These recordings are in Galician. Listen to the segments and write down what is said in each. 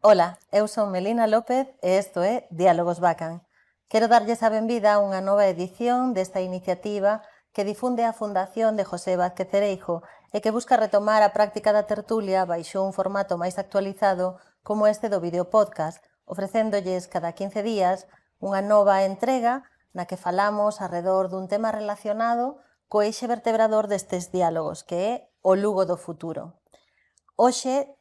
Ola, eu son Melina López e isto é Diálogos Bacan. Quero darlles a benvida a unha nova edición desta iniciativa que difunde a Fundación de José Vázquez Cereijo e que busca retomar a práctica da tertulia baixo un formato máis actualizado como este do videopodcast, ofrecéndolles cada 15 días unha nova entrega na que falamos arredor dun tema relacionado co eixe vertebrador destes diálogos, que é o Lugo do futuro. Hoxe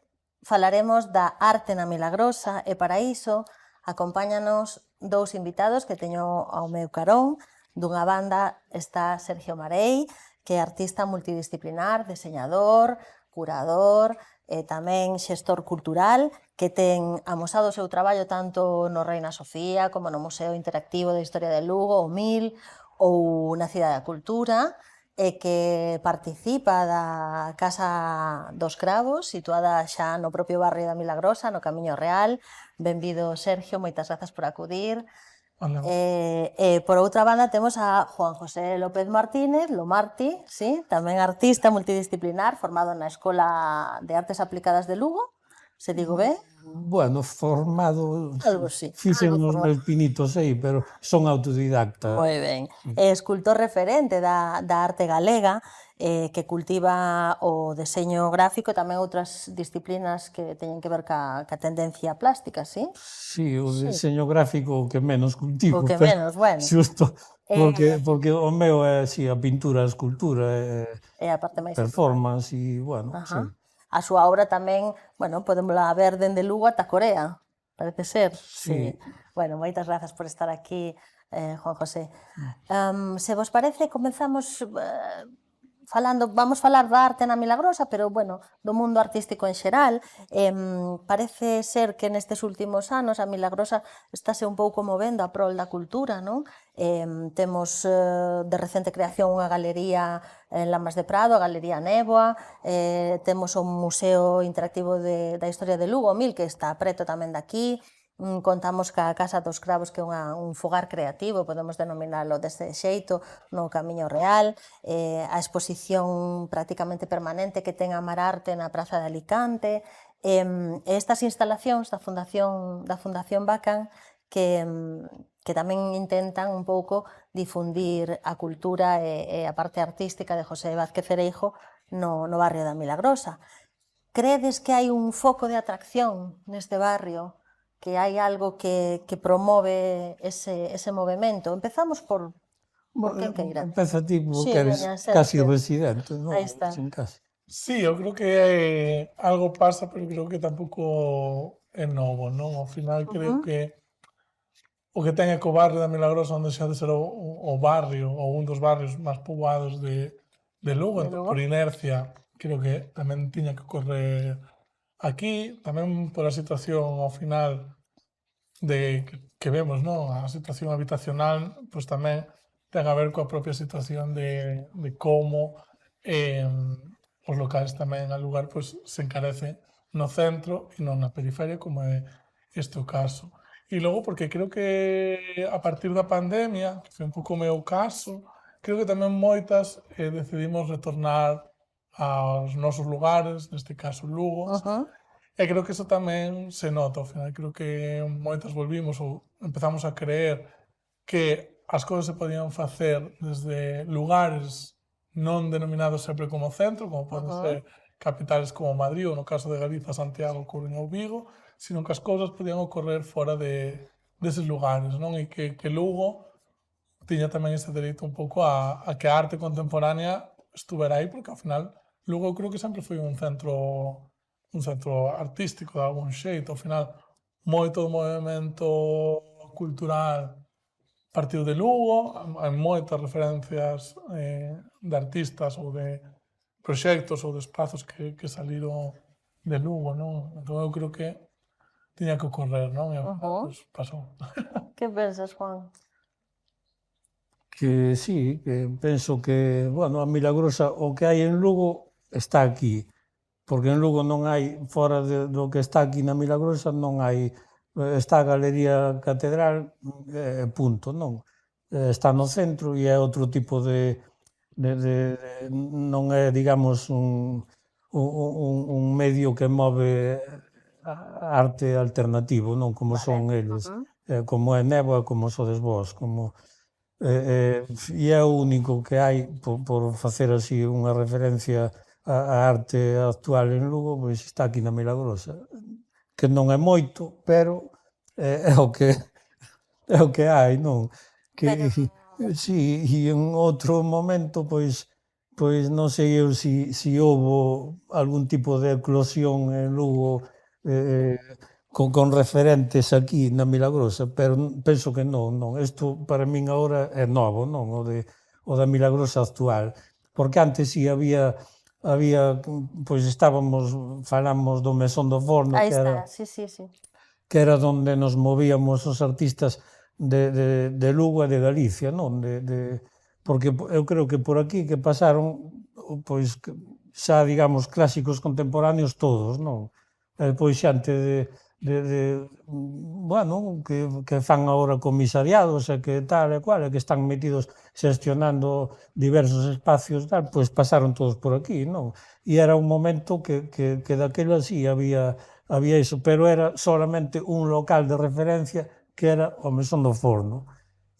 falaremos da arte na Milagrosa e para iso acompáñanos dous invitados que teño ao meu carón. Dunha banda está Sergio Marei, que é artista multidisciplinar, deseñador, curador e tamén xestor cultural, que ten amosado o seu traballo tanto no Reina Sofía como no Museo Interactivo de Historia de Lugo, o MIL, ou na Cidade da Cultura, e que participa da Casa dos Cravos, situada xa no propio barrio da Milagrosa, no Camiño Real. Benvido, Sergio, moitas grazas por acudir. Hola. Por outra banda temos a Juan José López Martínez, Lomarti, sí, tamén artista multidisciplinar, formado na Escola de Artes Aplicadas de Lugo, se digo ben? Bueno, formado, Algo sí. fixen Algo uns formado. meus pinitos aí, pero son autodidacta. Moi ben. É escultor referente da arte galega, que cultiva o deseño gráfico e tamén outras disciplinas que teñen que ver ca tendencia plástica, sí? Sí, o deseño gráfico o que menos cultivo, O que pero menos, bueno. xusto porque o meu é así, a pintura, a escultura, É a parte máis... performance e, bueno, Ajá. sí. A súa obra tamén, bueno, podémola ver dende Lugo ata Corea, parece ser. Sí. Bueno, moitas grazas por estar aquí, Juan José. Se vos parece, comenzamos vamos falar da arte na Milagrosa, pero, bueno, do mundo artístico en xeral. Parece ser que nestes últimos anos a Milagrosa estáse un pouco movendo a prol da cultura, non? Temos de recente creación unha galería en Lamas de Prado, a Galería Néboa, temos o Museo Interactivo da Historia de Lugo, o MIL, que está preto tamén daqui. Contamos ca Casa dos Cravos, que é un fogar creativo, podemos denominalo deste xeito, no Camiño Real, a exposición prácticamente permanente que ten a Mar Arte na Praza de Alicante, e estas instalacións da Fundación Bacan que tamén intentan un pouco difundir a cultura e a parte artística de José Vázquez Cereijo no barrio da Milagrosa. Credes que hai un foco de atracción neste barrio? Que hai algo que promove ese movimento? Empezamos por quen queira. Empeza ti, porque Sí, eres veña, casi Sergio. residente, non? Aí está. Sin casi. Sí, eu creo que algo pasa, pero creo que tampouco é novo, non? Ao final creo que o que ten é que o barrio da Milagrosa onde xa de ser o barrio ou un dos barrios máis poboados de Lugo, De Lugo. por inercia, creo que tamén tiña que ocorrer aquí, tamén por a situación ao final que vemos, non? A situación habitacional, pois tamén ten a ver coa propia situación de como os locais tamén al lugar pois, se encarece no centro e non na periferia, como é este o caso. E logo, porque creo que a partir da pandemia, que foi un pouco o meu caso, creo que tamén moitas decidimos retornar aos nosos lugares, neste caso Lugo, e creo que iso tamén se nota ao final. Creo que moitas volvimos ou empezamos a creer que as cousas se podían facer desde lugares non denominados sempre como centro, como poden ser capitales como Madrid ou no caso de Galiza, Santiago, Coruña ou Vigo, sino que as cousas podían ocorrer fora deses lugares, non? E que Lugo tiña tamén ese dereito un pouco a que a arte contemporánea estuvera aí, porque ao final Lugo eu creo que sempre foi un centro artístico de algún xeito. Ao final, moito do movimento cultural partiu de Lugo, hai moitas referencias de artistas ou de proxectos ou de espazos que saliron de Lugo, non? Entón eu creo que tiña que ocorrer, non? E pois pasou. Que pensas, Juan? Que sí, que penso que, bueno, a Milagrosa, o que hai en Lugo está aquí, porque en Lugo non hai, fora do que está aquí na Milagrosa, non hai, está a Galería Catedral, punto, non? Está no centro e é outro tipo non é, digamos, un medio que move arte alternativo, non como son eles, como é Néboa, como sodes vós, como e é o único que hai por facer así unha referencia á arte actual en Lugo, pois está aquí na Milagrosa, que non é moito, pero é o que hai, non? Que si, e en outro momento, pois non sei eu si houbo algún tipo de eclosión en Lugo con referentes aquí na Milagrosa, pero penso que non. Isto para min agora é novo, non? O da Milagrosa actual. Porque antes si había pois falamos do Mesón do Forno, Aí está, sí. que era onde nos movíamos os artistas de Lugo e de Galicia, non? Porque eu creo que por aquí que pasaron, pois, xa, digamos, clásicos contemporáneos todos, non? E depois xante bueno, que fan agora comisariados e que tal e cual, e que están metidos xestionando diversos espacios, tal, pois pasaron todos por aquí, non? E era un momento que daquela sí había iso, pero era solamente un local de referencia que era o Mesón do Forno.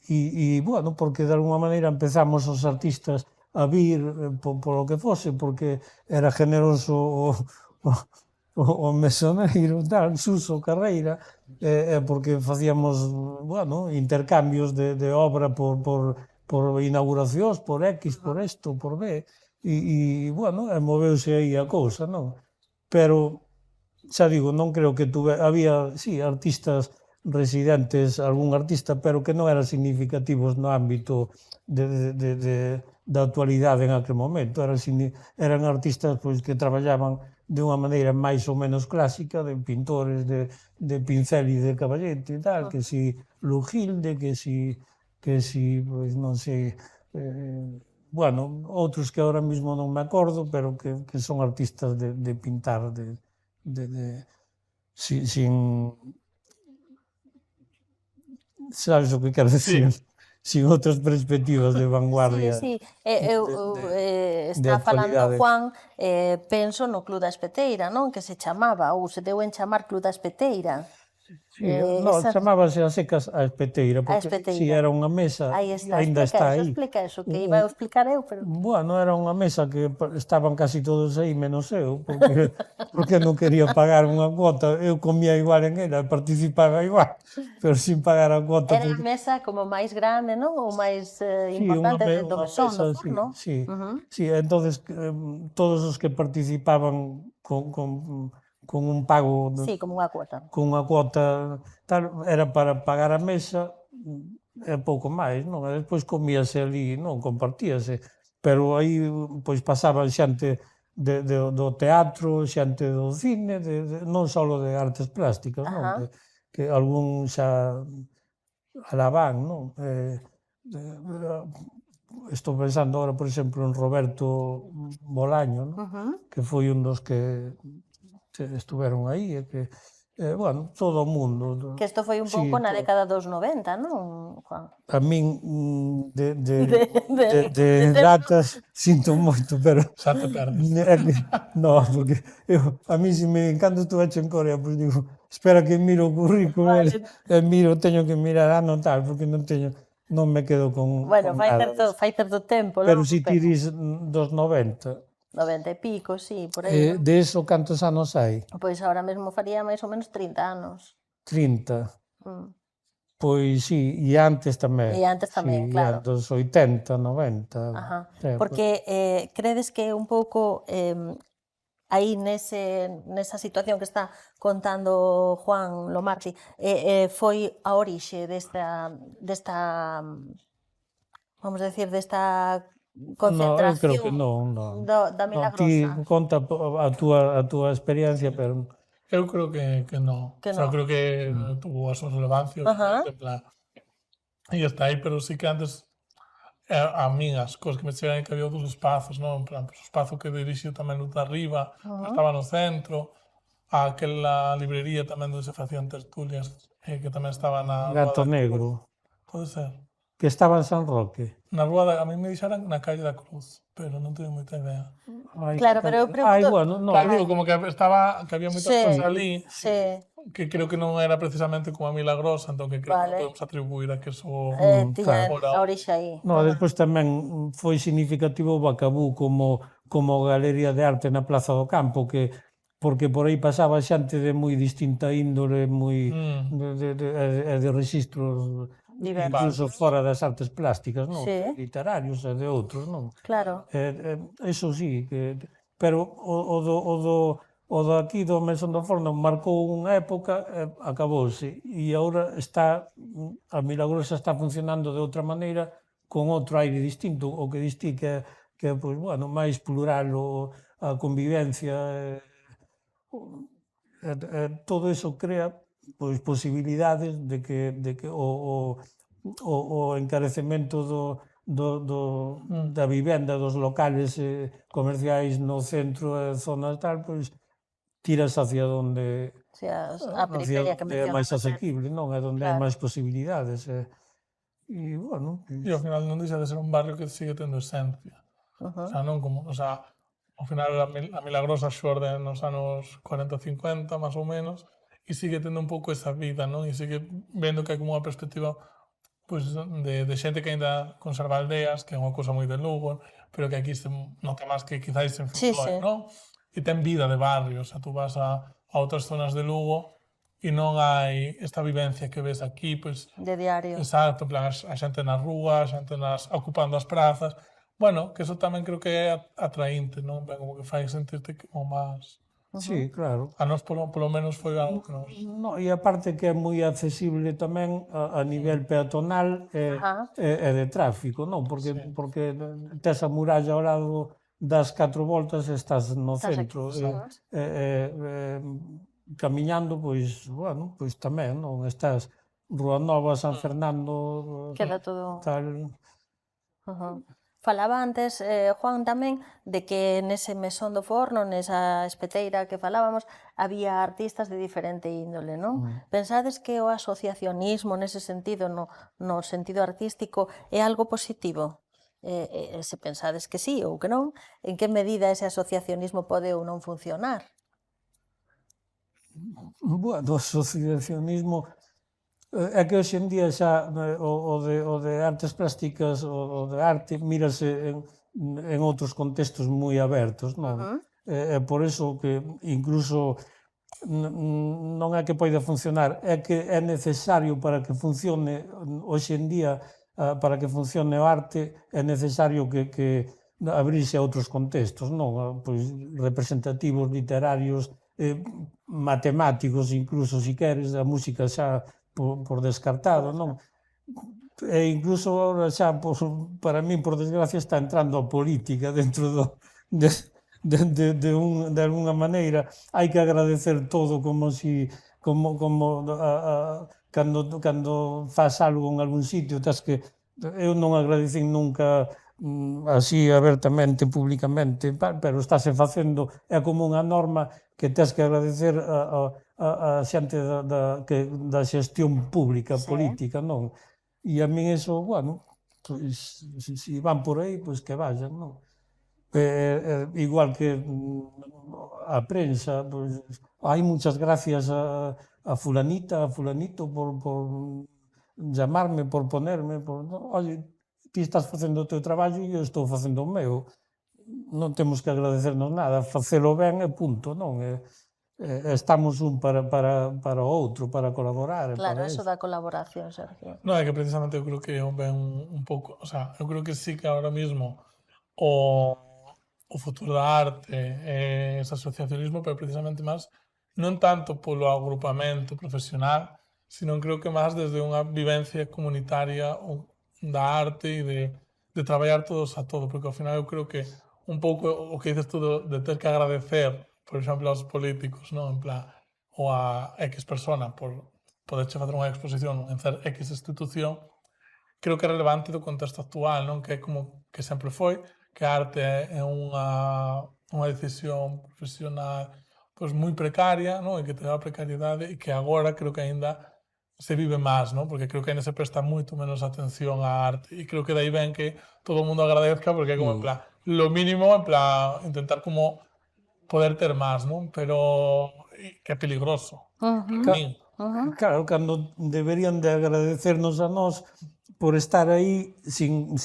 E bueno, porque de alguma maneira empezamos os artistas a vir polo que fose, porque era generoso o mesoneiro, tal, Suso Carreira, porque facíamos, bueno, intercambios de obra por inauguracións, por X, por isto, por B, e bueno, moveuse aí a cousa, non? Pero, xa digo, non creo que había, sí, artistas residentes, algún artista, pero que non eran significativos no ámbito da actualidade en aquel momento. Eran artistas pois que traballaban de unha maneira máis ou menos clásica, de pintores de pincel e de caballete e tal, que si Lugilde, que si, pois non sei, bueno, outros que agora mesmo non me acordo, pero que son artistas de pintar, sin sabes o que quero dicir? Sí. Sin outras perspectivas de vanguardia. Sí. Está falando Juan, penso no Club da Espeteira, non? Que se chamaba, ou se deu en chamar Club da Espeteira. Sí, non, chamábase a secas a Espeteira, porque si era unha mesa, ainda está aí. Explica eso, que iba a explicar eu, pero... Bueno, era unha mesa que estaban casi todos aí, menos eu, porque non quería pagar unha cuota, eu comía igual en ela, participaba igual, pero sin pagar a cuota. Era a mesa como máis grande, non? Ou máis importante do Mesón do Forno. Sí, entonces todos os que participaban con un pago... Sí, como unha cuota. Con unha cuota tal, era para pagar a mesa e pouco máis, non? E despois comíase ali, non? Compartíase. Pero aí, pois, pasaban xente do teatro, xente do cine, non só de artes plásticas, non? Que algún xa alabán, non? Estou pensando agora, por exemplo, en Roberto Bolaño, non? Que foi un dos que estuveron aí, e que, bueno, todo o mundo. Que isto foi un pouco na década dos 90, non, Juan? A min, de datas, sinto moito, pero... Xa te perdes. No, porque a mí, se me encanta estuve en Corea, pois digo, espera que miro o currículo, teño que mirar ano tal, porque non me quedo con Bueno, nada. fai certo tempo. Pero se ti dis dos 90... 90 e pico, sí, por aí. De eso, cantos anos hai? Pois ahora mesmo faría máis ou menos 30 anos. 30. Pois sí, e antes tamén. E antes tamén, claro. Dos 80, 90. Porque credes que un pouco aí nesa situación que está contando Juan Lomarti foi a orixe desta vamos decir, desta concentración? No, eu creo que non. Da Milagrosa. Ti conta a túa experiencia, pero... Eu creo que non. Que non. non. Creo que tuvo a súa relevancia, en plan, e está aí, pero sí que antes a min as cousas que me chegan que había outros espazos, non? En plan, o espazo que dirixiu tamén Luz de Arriba, estaba no centro, aquela librería tamén onde se facían tertulias, que tamén estaba na... Gato Negro. Pode ser. que estaba en San Roque. Na rúa a mí me dixeran na calle da Cruz, pero non teño moita idea. Claro, pero eu pregunto... bueno, no. Claro, digo, como que había moitas cousas ali Sí, que creo que non era precisamente como a Milagrosa, entón que creo que Vale. podemos atribuir a que eso... tiña claro. a orixe aí. No, despois tamén foi significativo o Bacabú como galería de arte na Plaza do Campo, porque por aí pasaba xente de moi distinta índole, moi de rexistros incluso fora das artes plásticas, non? Sí. Literarios e de outros, non? Claro. Eso sí, pero o do aquí do Mesón do Forno marcou unha época e acabouse e agora a Milagrosa está funcionando de outra maneira con outro aire distinto, o que distí que pois, bueno, máis plural a convivencia todo eso crea pois posibilidades de que o encarecemento da vivenda dos locales comerciais no centro e zonas tal, pois tiras hacia onde A periferia que é máis mencionas. asequible, non? É onde hai máis posibilidades. E, bueno... E ao final non deixa de ser un barrio que sigue tendo esencia. O sea, non como... O sea, ao final a Milagrosa xorde nos anos 40-50, máis ou menos, e sigue tendo un pouco esa vida, non? E sigue vendo que hai como unha perspectiva pues, de xente que ainda conserva aldeas, que é unha cousa moi de Lugo, pero que aquí se nota máis que quizáis en folclore, non? E ten vida de barrio, o sea, tú vas a outras zonas de Lugo e non hai esta vivencia que ves aquí, pois... De diario. Exacto, en plan, a xente nas rúas, a xente ocupando as prazas. Bueno, que eso tamén creo que é atraínte, non? Como que fai sentirte como máis... Sí, claro. A nós, polo menos, foi algo que nos... No, e aparte que é moi accesible tamén a nivel peatonal e de tráfico, non? Porque tes a muralla ao lado das 4 voltas e estás no centro. Camiñando, pois, bueno, pois tamén, non? Estás Rúa Nova, San Fernando... Queda todo... Tal... Falaba antes, Juan, tamén, de que nese Mesón do Forno, nesa espeteira que falábamos, había artistas de diferente índole, non? Pensades que o asociacionismo, nese sentido, no sentido artístico, é algo positivo? Se pensades que sí ou que non, en que medida ese asociacionismo pode ou non funcionar? Bueno, o asociacionismo... É que hoxe en día xa o de artes plásticas, o de arte, mírase en outros contextos moi abertos, non? É por iso que incluso non é que poida funcionar, é que é necesario para que funcione hoxe en día, para que funcione o arte, é necesario que abrirse a outros contextos, non? Pois representativos, literarios, matemáticos, incluso, si queres, a música xa por descartado, non? E incluso agora xa, para min, por desgracia, está entrando a política dentro de alguna maneira. Hai que agradecer todo como cando faz algo en algún sitio, tens que... Eu non agradecín nunca así abertamente, públicamente, pero estáse facendo, é como unha norma que tens que agradecer a xente da xestión pública, política, non? E a min eso, bueno, pois, se van por aí, pois que vayan, non? Igual que a prensa, pois, hai muchas gracias a fulanita, a fulanito por llamarme, por ponerme, oye, ti estás facendo o teu traballo e eu estou facendo o meu. Non temos que agradecernos nada, facelo ben e punto, non? Estamos un para o outro, para colaborar. Claro, eso da colaboración, Sergio. Non, é que precisamente eu creo que ven un pouco... O sea, eu creo que sí que ahora mismo o futuro da arte é ese asociacionismo, pero precisamente máis non tanto polo agrupamento profesional, sino creo que máis desde unha vivencia comunitaria da arte e de traballar todos a todo, porque ao final eu creo que un pouco o que dices tú de ter que agradecer, por exemplo, aos políticos, non? En plan, ou a X persona por poderche facer unha exposición en X institución, creo que é relevante do contexto actual, non? Que é como que sempre foi, que a arte é unha decisión profesional pois moi precaria, non? E que te dá precariedade e que agora creo que aínda se vive máis, ¿no? Porque creo que ainda se presta moito menos atención á arte e creo que dai ben que todo o mundo agradezca porque é como en plan, lo mínimo, en plan, intentar como poder ter máis, ¿no? Pero que é peligroso, para min. Claro, cando deberían de agradecernos a nós por estar aí sin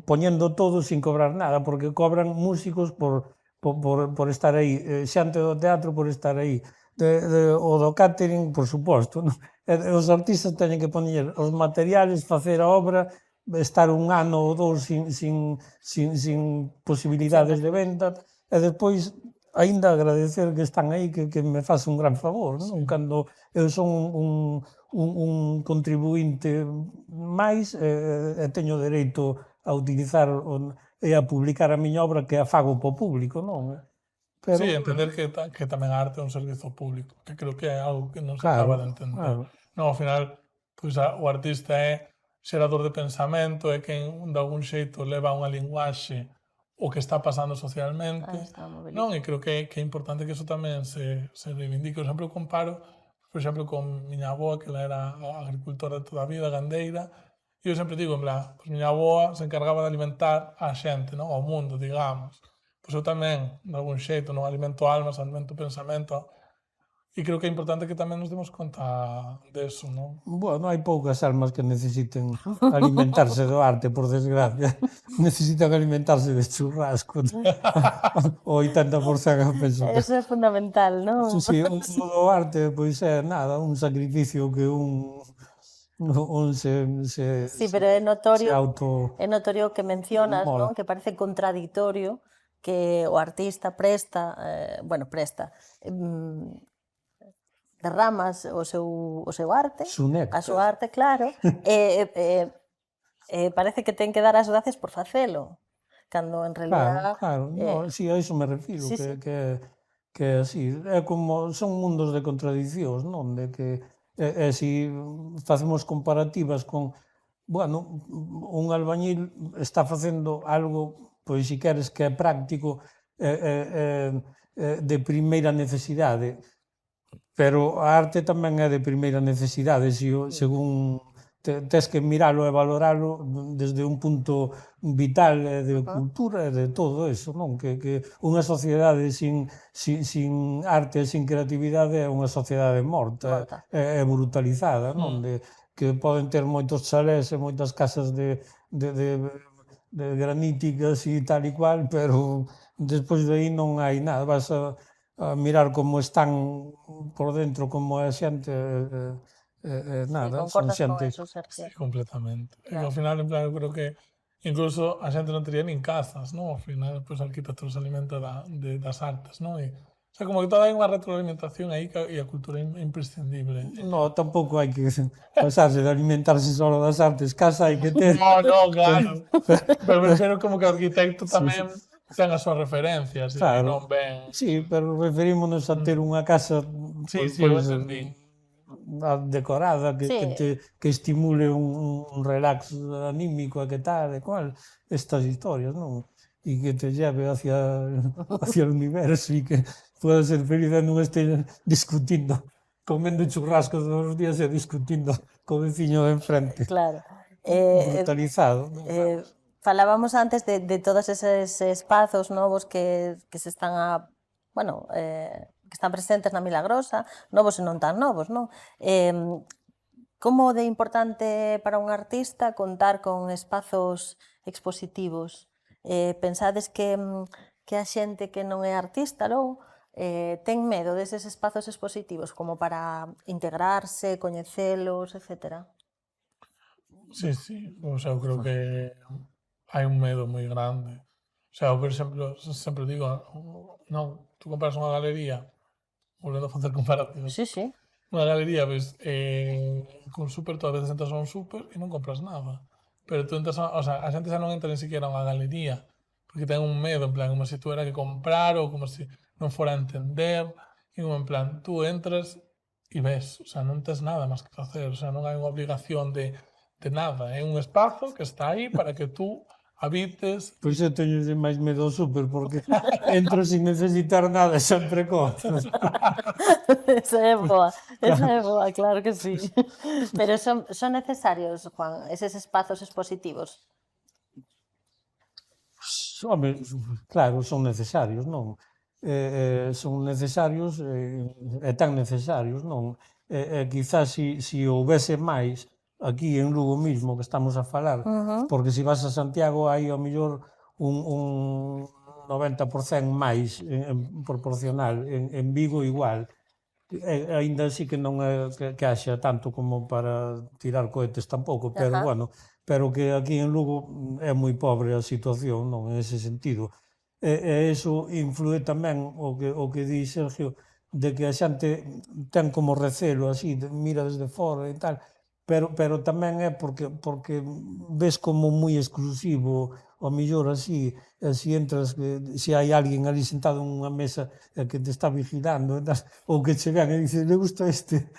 poñendo todo, sin cobrar nada, porque cobran músicos por estar aí, xente do teatro por estar aí, o do catering, por suposto, non? Os artistas teñen que poñer os materiales, facer a obra, estar un ano ou dous sin posibilidades de venta, e despois aínda agradecer que están aí, que me faz un gran favor, non? Cando eu son un contribuinte máis e teño dereito a utilizar e a publicar a miña obra que a fago po público, non? Pero, Sí, entender que tamén a arte é un servizo público, que creo que é algo que non se claro, acaba de entender. claro. Non, ao final, pois, o artista é xerador de pensamento, é quen de algún xeito leva unha linguaxe o que está pasando socialmente, non? E creo que é importante que eso tamén se reivindique. Por exemplo, eu comparo, por exemplo, con miña avoa, que ela era agricultora de toda a vida, gandeira, e eu sempre digo, en plan, pois miña avoa se encargaba de alimentar a xente, non? Ao mundo, digamos. Pois eu tamén, de algún xeito, non alimento almas, alimento pensamento, e creo que é importante que tamén nos demos conta deso, non? Bueno, hai poucas almas que necesiten alimentarse do arte, por desgracia. Necesitan alimentarse de churrasco. O 80% penso que... Eso é fundamental, non? Sí, o arte, pois é nada, un sacrificio que un Sí, pero é se notorio que mencionas, mola. non? Que parece contradictorio que o artista presta, derramas o seu arte, Su néctar. a súa arte, claro, parece que ten que dar as gracias por facelo, cando en realidad... Claro, no, sí, a iso me refiro, sí, sí. que é así, é como, son mundos de contradicións, non? De que, si facemos comparativas con, bueno, un albañil está facendo algo, pois, si queres, que é práctico, de primeira necesidade, pero a arte tamén é de primeira necesidade, según tes que miralo e valoralo desde un punto vital de cultura e de todo eso, non? Que unha sociedade sin arte e sin creatividade é unha sociedade morta e brutalizada, non? Que poden ter moitos chalés e moitas casas de graníticas e tal e cual, pero despois de aí non hai nada, vas a mirar como están por dentro, como é a xente, nada, son xente... Sí, completamente. E ao final, en plan, eu creo que incluso a xente non tería nin casas, non? Ao final, pois, a arquitectura se alimenta das artes, non? E, o sea, como que toda hai unha retroalimentación aí e a cultura é imprescindible. No, tampouco hai que pasarse de alimentarse só das artes, casa hai que ter... No, claro. Pero me refiro como que o arquitecto tamén ten as súas referencias, claro. E non ven... Sí, pero referímonos a ter unha casa decorada, que estimule un relax anímico e que tal, e cual, estas historias, non? E que te lleve hacia o universo e que puedas ser feliz e non estés discutindo, comendo churrasco todos os días e discutindo co veciño de enfrente. Claro. Brutalizado. Falábamos antes de todos eses espazos novos que se están que están presentes na Milagrosa, novos e non tan novos, non? Como de importante para un artista contar con espazos expositivos? Pensades que a xente que non é artista, logo, ten medo deses espazos expositivos como para integrarse, coñecelos, etc.? Sí, o sea, eu creo que hai un medo moi grande. O sea, eu, por exemplo, sempre digo, non, tú compras unha galería, volvendo a facer comparativos. Sí, sí. Unha galería, ves, con súper, todas as veces entras a un súper e non compras nada. Pero tú entras, o sea, a xente xa non entra ni siquiera a unha galería, porque ten un medo, en plan, como se tú era que comprar ou como se non fora a entender, e como en plan, tú entras e ves, o sea, non tes nada máis que facer, o sea, non hai unha obligación de nada, é un espazo que está aí para que tú habites. Pois eu teño máis medo ao súper porque entro sin necesitar nada e sempre compro. Esa é boa, claro que sí. Pero son necesarios, Juan, eses espazos expositivos? Home, claro, son necesarios, non? Son necesarios e tan necesarios, non? Quizás si houbese máis aquí en Lugo mismo que estamos a falar, porque se vas a Santiago hai ao mellor un 90% máis proporcional, en Vigo igual. Aínda así que non é que haxa tanto como para tirar cohetes tampouco, pero Ajá. bueno, pero que aquí en Lugo é moi pobre a situación, non, en ese sentido. E iso influe tamén o que di Sergio, de que a xente ten como recelo así, mira desde fora e tal, pero tamén é porque ves como moi exclusivo, ao mellor así, si entras, se hai alguén ali sentado nunha mesa que te está vigilando, e tal, ou que che ven e dices, le gusta este.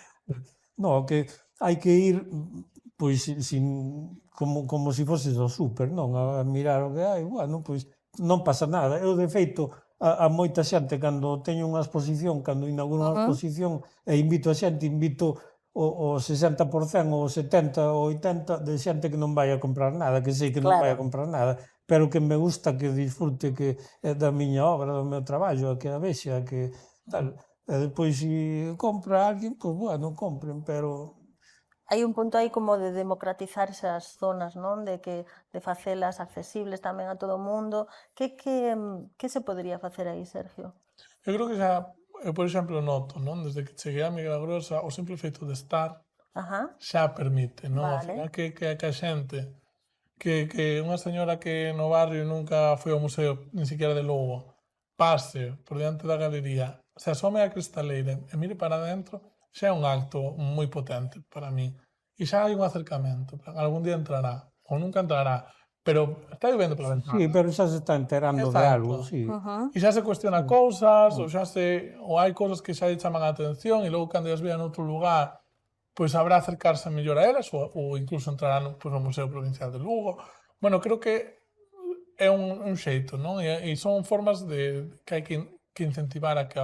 No, que hai que ir pois como si foses ao súper, non? A mirar o que hai, bueno, pois non pasa nada. Eu, de feito, a moita xente, cando teño unha exposición, cando inauguro unha exposición e invito a xente, invito o 60% ou o 70% ou 80% de xente que non vai a comprar nada, que sei que non vai a Claro. comprar nada, pero que me gusta, que disfrute que é da miña obra, do meu traballo, que a vexa, que tal. E depois, se compra alguén, pois, bueno, compren, pero Hai un punto aí como de democratizar esas zonas, non? De facelas accesibles tamén a todo o mundo. Que se podería facer aí, Sergio? Eu creo que xa, eu, por exemplo, noto, non? Desde que cheguei a Milagrosa, o simple feito de estar Ajá, xa permite, non? Ao vale. final que a xente, que unha señora que no barrio nunca foi ao museo, nin siquiera de Lugo, pase por diante da galería, se asome a cristaleira e mire para dentro, xa é un acto moi potente para mí. E xa hai un acercamento, algún día entrará, ou nunca entrará, pero está vivendo pola ventana. sí, pero xa se está enterando de algo, Exacto. sí. E xa se cuestiona cousas, ou hai cousas que xa lle chaman a atención, e logo cando as vea noutro lugar, pois habrá acercarse mellor a elas, ou incluso entrará no Museo Provincial de Lugo. Bueno, creo que é un xeito, non? E son formas que hai que incentivar a que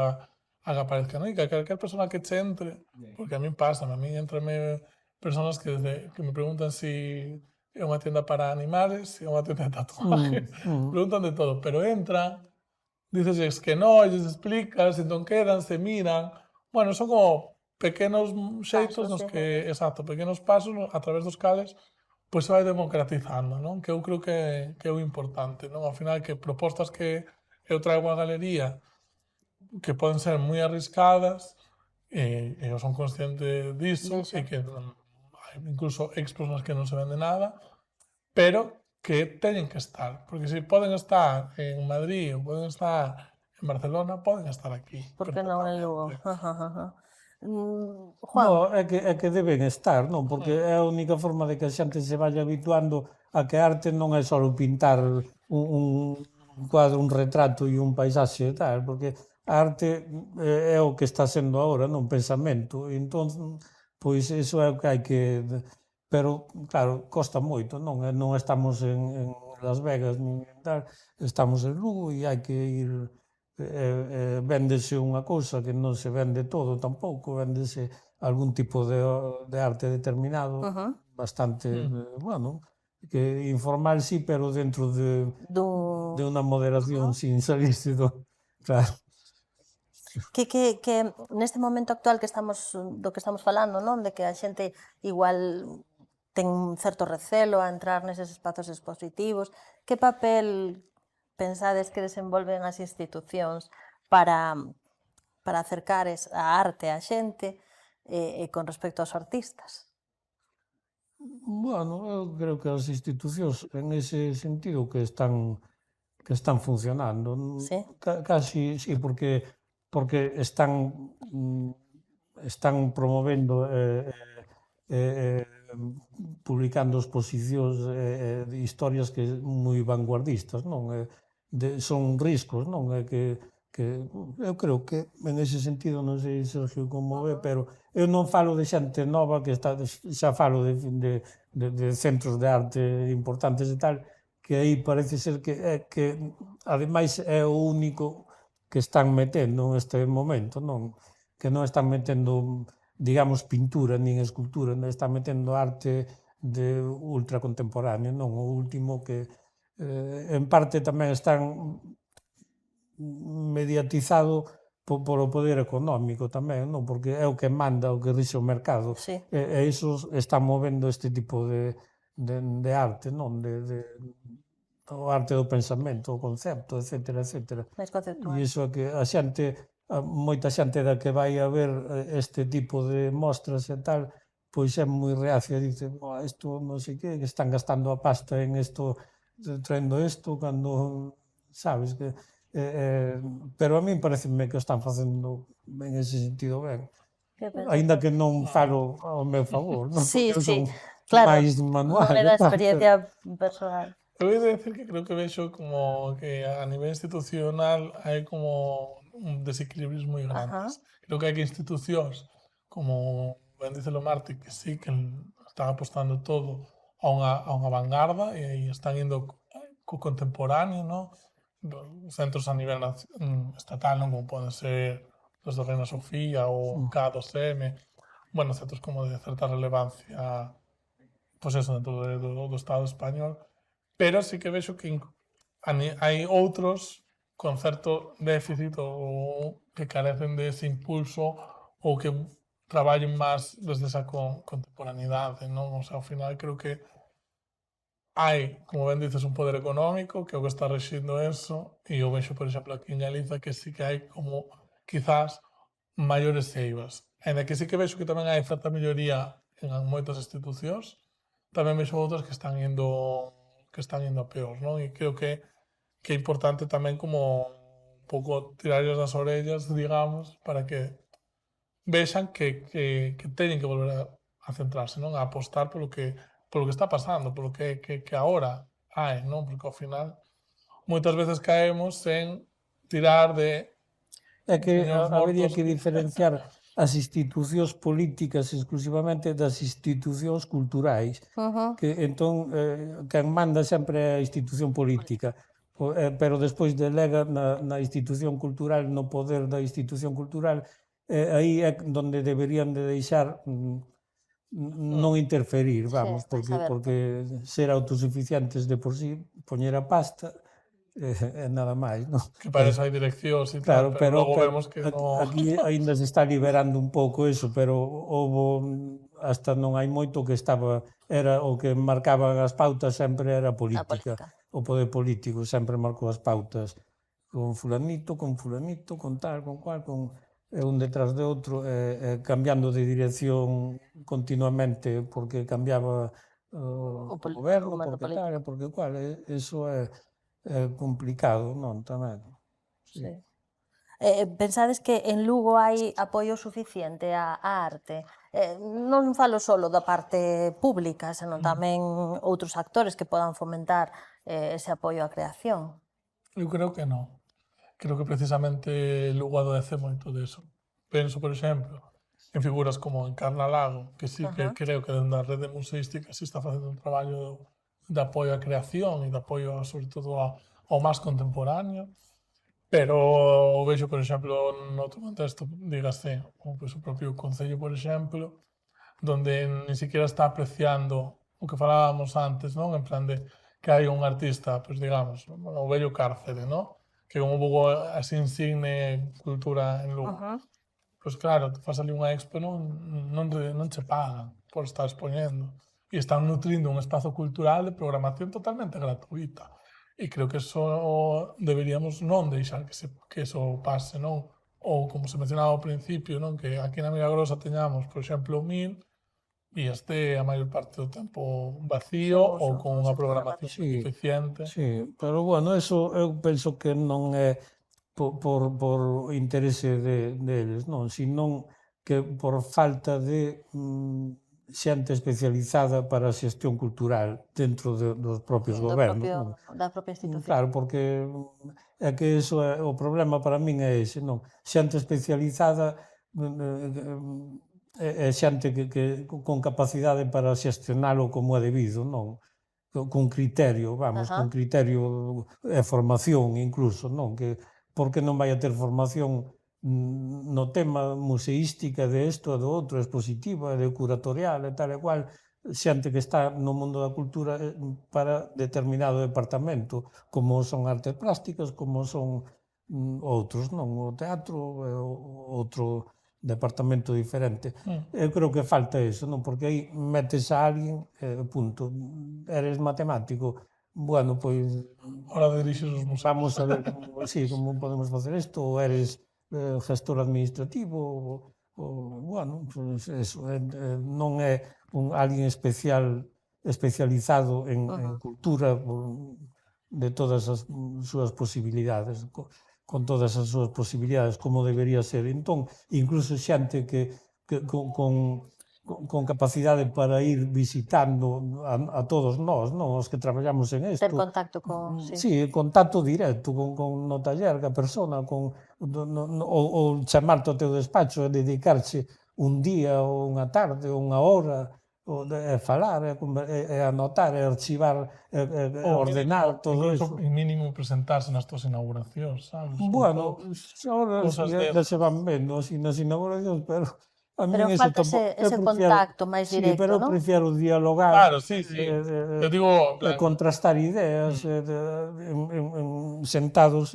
aparezca, non? E que calquer persona que che entre, porque a min pasa, a min entrame personas que me preguntan si é unha tienda para animales, se é unha tienda de tatuajes, preguntan de todo, pero entran, dices que no, lles explicas, entón quedan, se miran. Bueno, son como pequenos xeitos nos que, exacto, pequenos pasos a través dos cales pois se vai democratizando, non? Que eu creo que é o importante, non? Ao final, que propostas que eu traigo á galería que poden ser moi arriscadas, e eu son consciente disso, e que hai incluso expos nas que non se vende nada, pero que teñen que estar, porque se poden estar en Madrid ou poden estar en Barcelona, poden estar aquí. Por que non en Lugo? No, Juan, é que deben estar, non? Porque é a única forma de que a xente se vaya habituando a que a arte non é só pintar un cuadro, un retrato e un paisaxe e tal, porque a arte é o que está sendo agora, non? Pensamento. E entón, pois, iso é o que hai que... Pero, claro, costa moito, non? Non estamos en Las Vegas, nin tal, estamos en Lugo e hai que ir... véndese unha cousa que non se vende todo tampouco, véndese algún tipo de arte determinado, bastante, bueno, que informal sí, pero dentro de unha moderación sin salirse do... Claro. que neste momento actual do que estamos falando, non? De que a xente igual ten un certo recelo a entrar neses espazos expositivos, que papel pensades que desenvolven as institucións para acercar a arte á xente e con respecto aos artistas? Bueno, eu creo que as institucións en ese sentido que están funcionando. Sí. Casi, sí, porque están promovendo publicando exposicións de historias que moi vanguardistas, non? Son riscos, non? Que eu creo que en ese sentido, non sei, Sergio, como ve, pero eu non falo de xente nova que está, xa falo de centros de arte importantes e tal, que aí parece ser que ademais é o único que están metendo neste momento, non? Que non están metendo, digamos, pintura nin escultura, non están metendo arte de ultracontemporáneo, non? O último que en parte tamén están mediatizado polo poder económico tamén, non? Porque é o que manda, o que rixe o mercado. Sí. E iso está movendo este tipo de arte, non? O arte do pensamento, o concepto, etcétera, etcétera. máis conceptual. E iso é que a xente, moita xente da que vai a ver este tipo de mostras e tal, pois é moi reacia, dice, isto non sei que están gastando a pasta en isto, traendo isto, cando, sabes, que pero a min pareceme que o están facendo en ese sentido ben. Que pensas? Aínda que non falo ao meu favor, non? Sí, Porque eu sí, son claro, máis manual. non é da e tal, experiencia personal. Eu he de decir que creo que vexo como que a nivel institucional hai como un desequilibrios moi grandes. Creo que hai que institucións como ben dice o Martí, que sí que están apostando todo a unha vanguarda e aí están indo co contemporáneo, ¿no? Centros a nivel estatal, non? Como poden ser os da Reina Sofía ou K2M, bueno, centros como de certa relevancia, pois eso, dentro do Estado español, pero sí que vexo que hai outros con certo déficit ou que carecen de ese impulso ou que traballen máis desde esa contemporaneidade, non? O sea, ao final creo que hai, como ben dices, un poder económico que é o que está rexindo eso, e eu vexo, por exemplo, aquí en Galiza que sí que hai como, quizás, maiores ceibas. Ainda que sí que vexo que tamén hai certa melloría en moitas institucións, tamén vexo outras que están indo a peor, non? E creo que é importante tamén como un pouco tirarles das orellas, digamos, para que vexan que teñen que volver a centrarse, non? A apostar polo que está pasando, polo que agora hai, non? Porque ao final moitas veces caemos en tirar de É que señores habería mortos que diferenciar as institucións políticas exclusivamente das institucións culturais, que entón quen manda sempre é a institución política, pero despois delega na institución cultural, no poder da institución cultural, aí é onde deberían de deixar non interferir, vamos, máis aberto. porque ser autosuficientes de por sí, poñer a pasta e nada máis, non? que para eso hai direccións e Claro, tal, pero logo vemos que non... aquí aínda se está liberando un pouco eso, pero houbo hasta non hai moito que era o que marcaban as pautas sempre era a política. O poder político sempre marcou as pautas con fulanito, con tal, con cual, con un detrás de outro, cambiando de dirección continuamente porque cambiaba o goberno, porque tal, porque cual, eso é complicado, non, tamén. Sí. Pensades que en Lugo hai apoio suficiente á arte? Non falo só da parte pública, senón tamén outros actores que podan fomentar ese apoio á creación. Eu creo que non. Creo que precisamente Lugo adolece moito deso. Penso, por exemplo, en figuras como Encarna Lago, que sí que creo que dentro da rede museística sí está facendo un traballo de apoio á creación e de apoio, sobre todo, ao máis contemporáneo, pero vexo, por exemplo, noutro contexto, dígase, pues, o propio Concello, por exemplo, donde ni siquiera está apreciando o que falábamos antes, non? En plan de que hai un artista, pues, digamos, o vello Cárcere, non? Que é un pouco así insigne cultura en Lugo. Pois claro, te faz ali unha expo non che pagan por estar expoñendo. E están nutrindo un espazo cultural de programación totalmente gratuita. E creo que eso deberíamos non deixar que eso pase, non? Ou, como se mencionaba ao principio, non? Que aquí na Milagrosa teñamos, por exemplo, o MIL e a maior parte do tempo vacío ou con unha programación deficiente. Sí, pero bueno, eso eu penso que non é por interese deles, non, senón que por falta de xente especializada para a xestión cultural dentro dos propios gobernos. Da propia institución. Claro, porque é que eso é, o problema para min é ese, non? Xente especializada é xente que con capacidade para xestionalo como é debido, non? con criterio, vamos, Ajá. con criterio e formación incluso, non? Porque non vai a ter formación no tema museística de isto e do outro, expositiva, de curatorial e tal e cual, xente que está no mundo da cultura para determinado departamento, como son artes plásticas, como son outros, non? O teatro e outro departamento diferente. Eu creo que falta iso, non? Porque aí metes a alguén, punto. Eres matemático, bueno, pois Ahora dirixes os museos. vamos a ver como, sí, como podemos facer isto, ou eres gestor administrativo, bueno, pois eso, non é alguén especializado en cultura de todas as súas posibilidades, con todas as súas posibilidades, como debería ser. Entón, incluso xente que con capacidade para ir visitando a todos nós, non? Os que traballamos en Ter isto. contacto con... Sí. Sí, contacto directo con no taller, ca persona, ou chamarte ao teu despacho e dedicarse un día ou unha tarde ou unha hora falar, anotar, anotar, ordenar todo incluso, iso. mínimo presentarse nas túas inauguracións, sabes? Bueno, ahora Cosas ya se van vendo así nas inauguracións, pero a min Pero eso falta ese contacto máis sí, directo, pero eu non? prefiero dialogar, Claro, sí. Eu digo, en plan, contrastar ideas, sentados.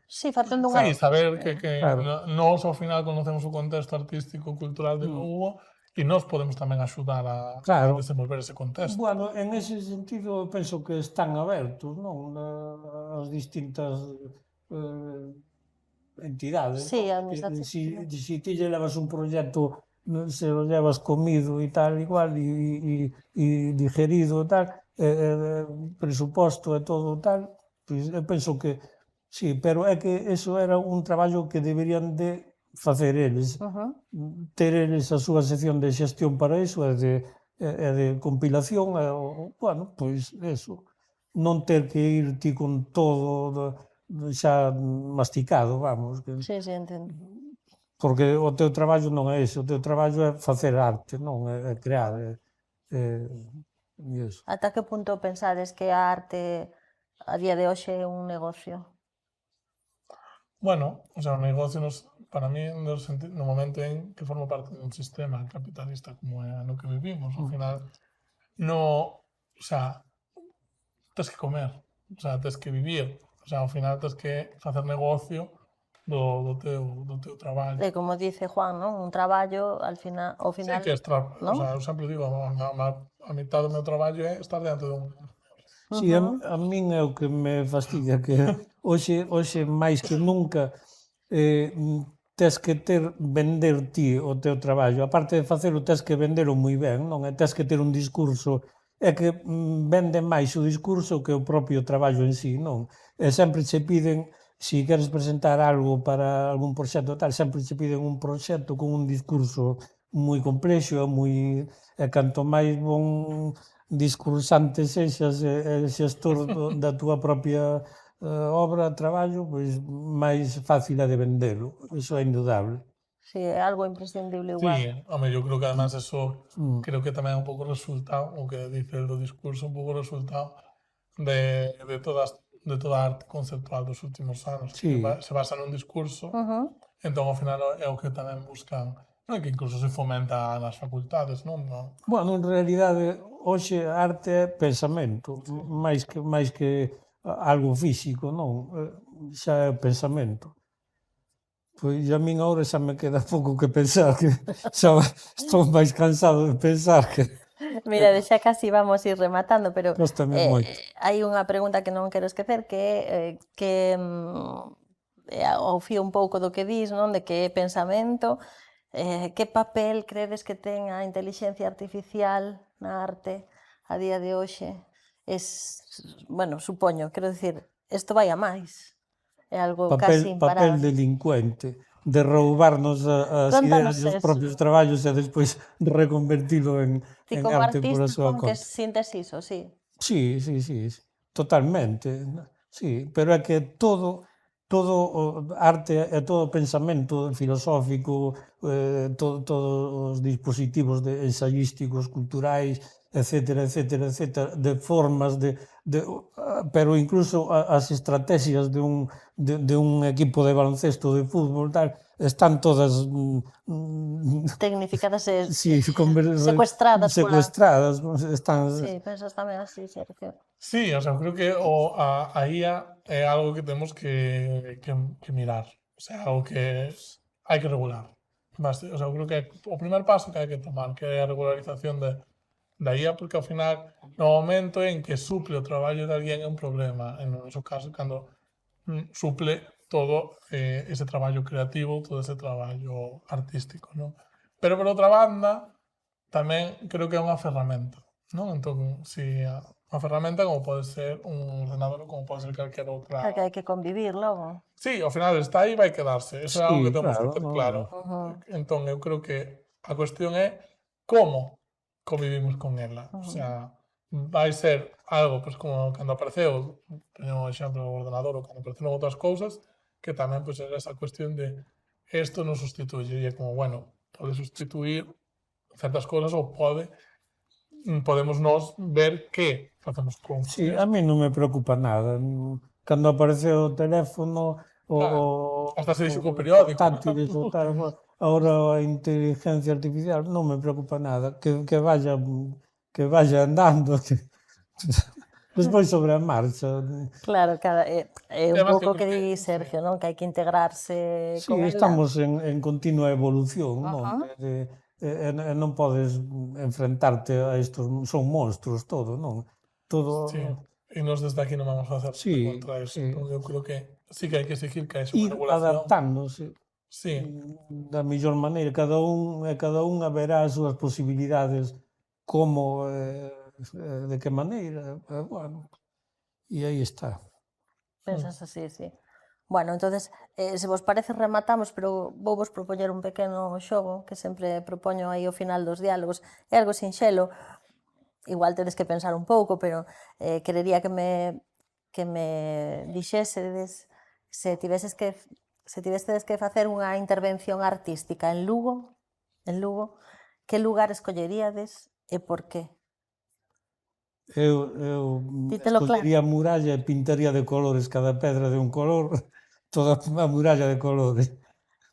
Sí, facendo unha... sí, saber que Claro. nós ao final conocemos o contexto artístico cultural de Lugo e nós podemos tamén axudar a Claro. desenvolver ese contexto. Bueno, en ese sentido, penso que están abertos, non? As distintas entidades. Sí, a Que administración. si ti lle levas un proxecto, se lo llevas comido e tal, igual, e digerido e tal, presuposto e todo tal, pois eu penso que sí, pero é que eso era un traballo que deberían de facer eles, ter eles a súa sección de xestión para iso e de compilación, bueno, pois eso, non ter que ir ti con todo xa masticado, vamos. Sí, sí, entendo. Porque o teu traballo non é ese, o teu traballo é facer arte, non é crear. Eso. Ata que punto pensades que a arte a día de hoxe é un negocio? Bueno, o sea, o negocio para mí no momento en que forma parte dun sistema capitalista como é no que vivimos, ao final o sea, tens que comer, o sea, tens que vivir, o sea, ao final tens que facer negocio do teu traballo. E como dice Juan, non? Un traballo ao final... Sí, que o sea, eu sempre digo, a mitad do meu traballo é estar diante dun... Sí, a min é o que me fastidia, que hoxe máis que nunca tes que vender ti o teu traballo. A parte de facelo, tes que vendelo moi ben, non? E tes que ter un discurso, é que vende máis o discurso que o propio traballo en sí, non? E sempre che piden, se queres presentar algo para algún proxecto tal, sempre che piden un proxecto con un discurso moi complexo, e canto máis bon discursante sexas e xestor da túa propia obra, traballo, pois máis fácil é de vendelo. Iso é indudable. Sí, é algo imprescindible Sí, igual. home, yo creo que además eso creo que tamén é un pouco resultado, o que dice el do discurso, un pouco resultado de toda a arte conceptual dos últimos anos, Sí. que se basa nun discurso, entón ao final é o que tamén buscan, non? Que incluso se fomenta nas facultades, non? Bueno, en realidade, hoxe arte é pensamento, máis que algo físico, non? Xa é pensamento. Pois a min agora xa me queda pouco que pensar, que xa estou máis cansado de pensar que... Mira, xa casi vamos ir rematando, pero Cóstame moito. hai unha pregunta que non quero esquecer, que ao fío un pouco do que dis, non? De que é pensamento. Que papel credes que ten a intelixencia artificial na arte a día de hoxe? Bueno, supoño, quero dicir, isto vai a máis. É algo casi imparable. Papel delincuente, de roubarnos as ideas e os propios traballos e despois reconvertilo en arte por a súa conta. Ti como artista, con que sintes iso, sí? Sí, totalmente. Sí, pero é que todo arte e todo pensamento filosófico, todos os dispositivos ensayísticos, culturais, etcétera, etcétera, etcétera, de formas, pero incluso as estrategias de un equipo de baloncesto, de fútbol, tal, están todas Tecnificadas e sí, secuestradas pola... secuestradas, están... Sí, pensas tamén así, Sergio. Sí, o sea, creo que a IA é algo que temos que mirar. O sea, algo que hai que regular. O sea, creo que o primer paso que hai que tomar, que é a regularización da IA, porque ao final, no momento en que suple o traballo de alguén é un problema. En noso caso, cando suple todo ese traballo creativo, todo ese traballo artístico, non? Pero, por outra banda, tamén creo que é unha ferramenta, non? Entón, si unha ferramenta como pode ser un ordenador ou como pode ser calquera outra... Claro que hai que convivir logo. Sí, ao final está aí e vai quedarse. Eso é algo Sí, que temos claro, que ter no, claro. Entón, eu creo que a cuestión é como convivimos con ela. O sea, vai ser algo, pues, como cando apareceu, teño o exemplo do ordenador, ou cando apareceron outras cousas, que tamén pues, era esa cuestión de isto non sustituye. E é como, bueno, pode sustituir certas cousas ou podemos nós ver que facemos con sí, a mí non me preocupa nada. Cando apareceu o teléfono, hasta se dixo co periódico. táctiles, o tal, agora a inteligencia artificial non me preocupa nada. Que vaya andando, despois sobre a marcha. Claro, é un Además pouco que que di Sergio, non? Que hai que integrarse Sí, con ela. estamos en continua evolución, non? E non podes enfrentarte a estos, son monstruos todo, non? Todo... Sí, e nos desde aquí non vamos a facer Sí, contra eso. sí. Entón, eu creo que sí que hai que exigir que hai unha Ir regulación. adaptándose Sí, da mellor maneira. Cada un verá as súas posibilidades, como, de que maneira, bueno, e aí está. Pensas así, sí. Bueno, entonces, se vos parece rematamos, pero vou vos propoñer un pequeno xogo que sempre propoño aí ao final dos diálogos. É algo sinxelo, igual tedes que pensar un pouco, pero querería que me dixésedes se tivestes que facer unha intervención artística en Lugo, que lugar escolleríades e por qué? Eu Dítelo claro. escollería a muralla e pintaría de colores cada pedra de un color, toda a muralla de colores.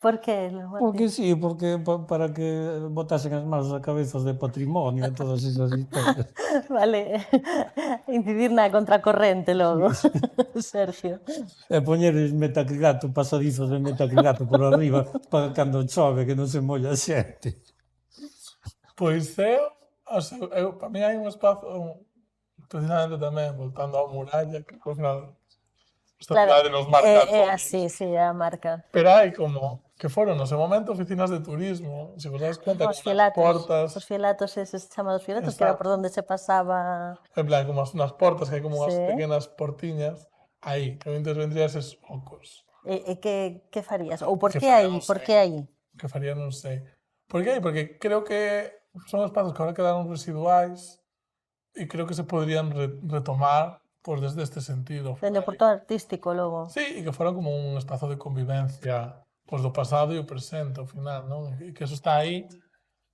Por que? Porque sí, porque para que botasen as mans a cabezas de patrimonio e todas esas historias. Vale, incidir na contracorrente logo, Sergio. E poñeres metacrilato, pasadizos de metacrilato por arriba para cando chove que non se molla a xente. pois o sea, para mí hai un espazo, precisamente tamén, voltando á muralla, que ao final esta cidade nos marca a É todos. así, sí, a marca. Pero hai como que foron no seu momento oficinas de turismo, se vos dades conta, Os como nas filatos, portas, os filatos eses chamados filatos, que era por onde se pasaba... en plan, como nas portas, que hai como unhas Sí. pequenas portiñas, aí, eu intervendría eses ocos. E que farías? Ou por Que que faría, aí? non Por sei. que aí? Que faría, non sei. Por que aí? Porque creo que son espazos que ahora quedaron residuais e creo que se podrían retomar pues, desde este sentido. Dende o porto artístico logo. Sí, e que fuera como un espazo de convivencia pues, do pasado e o presente, ao final, non? E que eso está aí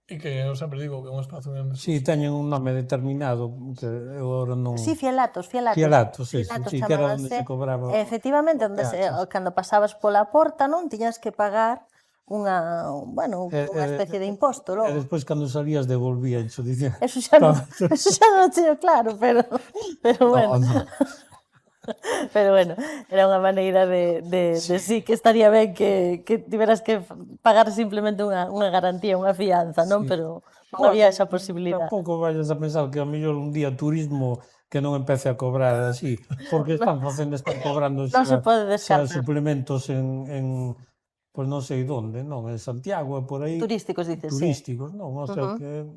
e que eu sempre digo que é un espazo onde... Sí, teñen un nome determinado, que eu agora non... Sí, fielatos. Fielatos, sí, que era onde se chamábanse. cobraba... Efectivamente, onde cando pasabas pola porta, non, tiñas que pagar unha especie de imposto E logo. despois, cando salías, devolvían, dicía... Eso xa non teño claro, pero bueno. No. Pero bueno, era unha maneira de sí que estaría ben que tiveras que pagar simplemente unha garantía, unha fianza, non? Pero non había esa posibilidade. Tampouco vayas a pensar que a mellor un día turismo que non empece a cobrar así, porque están cobrando Non se pode descartar. suplementos en pois non sei onde, non? En Santiago e por aí. Turísticos, dices, turísticos, non? O sea que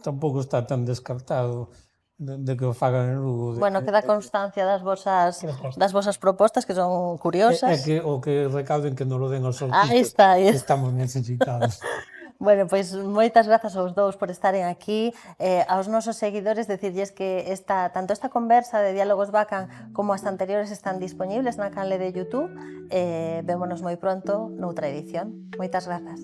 tampouco está tan descartado de que o fagan en Lugo. Bueno, queda constancia das vosas propostas, que son curiosas. É que o que recauden que non lo den aos artistas, Aí está. que estamos necesitados. Bueno, pois moitas grazas aos dous por estaren aquí. Aos nosos seguidores decirlles que tanto esta conversa de Diálogos Bacan como as anteriores están disponibles na canle de YouTube. Vémonos moi pronto noutra edición. Moitas grazas.